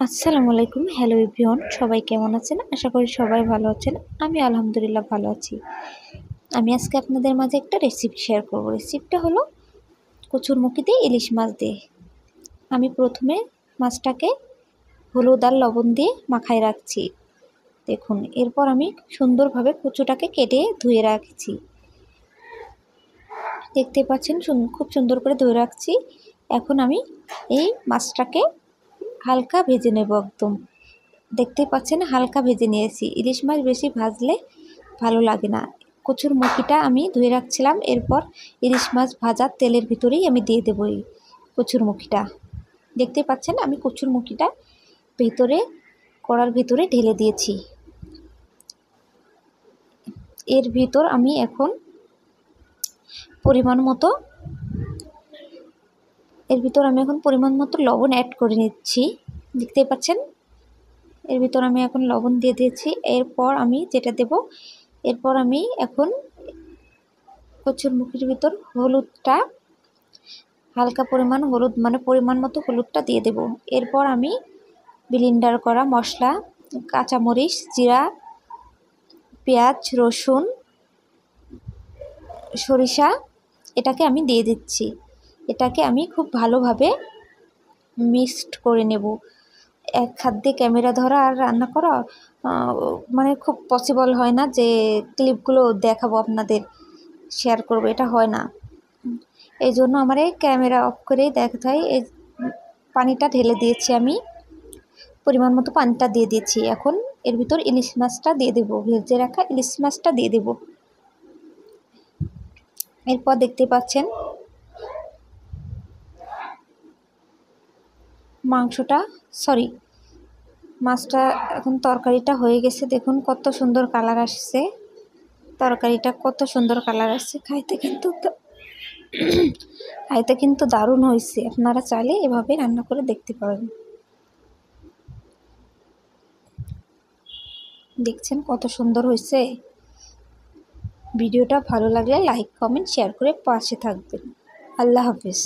আসসালামু আলাইকুম। Hello everyone, সবাই কেমন আছেন? আশা করি সবাই ভালো আছেন। আমি আলহামদুলিল্লাহ ভালো আছি। আমি আজকে আপনাদের মাঝে একটা রেসিপি শেয়ার করব। রেসিপিটা হলো কচুরমুখী দিয়ে ইলিশ মাছ দিয়ে। আমি প্রথমে মাছটাকে হলুদ আর লবণ দিয়ে মাখায় রাখছি। দেখুন, এরপর আমি সুন্দরভাবে কচুটাকে কেটে ধুয়ে রাখছি। দেখতে পাচ্ছেন খুব সুন্দর করে ধুয়ে রাখছি। এখন আমি এই মাছটাকে হালকা ভেজে নেব একদম। দেখতেই পাচ্ছেন হালকা ভেজে নিয়েছি। ইলিশ মাছ বেশি ভাজলে ভালো লাগে না। কচুর মুখিটা আমি ধুয়ে রাখছিলাম, এরপর ইলিশ মাছ ভাজার তেলের ভিতরেই আমি দিয়ে দেবো এই কচুর মুখিটা। দেখতে পাচ্ছেন আমি কচুর মুখিটা ভেতরে কড়ার ভিতরে ঢেলে দিয়েছি। এর ভিতর আমি এখন পরিমাণ মতো লবণ অ্যাড করে নিচ্ছি। দেখতেই পাচ্ছেন এর ভিতর আমি এখন লবণ দিয়ে দিয়েছি। এরপর আমি যেটা দেব, এরপর আমি এখন কচুরমুখির ভিতর হলুদটা, হালকা পরিমাণ হলুদ মানে পরিমাণ মতো হলুদটা দিয়ে দেব। এরপর আমি ব্লেন্ডার করা মশলা, কাঁচামরিচ, জিরা, পেঁয়াজ, রসুন, সরিষা এটাকে আমি দিয়ে দিচ্ছি। এটাকে আমি খুব ভালোভাবে মিক্সড করে নেব। এক হাত দিয়ে ক্যামেরা ধরা আর রান্না করা মানে খুব পসিবল হয় না যে ক্লিপগুলো দেখাবো আপনাদের, শেয়ার করবো, এটা হয় না। এই জন্য আমার এই ক্যামেরা অফ করেই দেখাতে হয়। এই পানিটা ঢেলে দিয়েছি, আমি পরিমাণ মতো পানিটা দিয়ে দিয়েছি। এখন এর ভিতর ইলিশ মাছটা দিয়ে দেবো, ভেজে রাখা ইলিশ মাছটা দিয়ে দেবো। এরপর দেখতে পাচ্ছেন মাছটা এখন তরকারিটা হয়ে গেছে। দেখুন কত সুন্দর কালার আসছে, তরকারিটা কত সুন্দর কালার আসছে। খাইতে কিন্তু দারুণ হয়েছে। আপনারা চাইলে এভাবে রান্না করে দেখতে পারেন। দেখছেন কত সুন্দর হয়েছে। ভিডিওটা ভালো লাগলে লাইক, কমেন্ট, শেয়ার করে পাশে থাকবেন। আল্লাহ হাফেজ।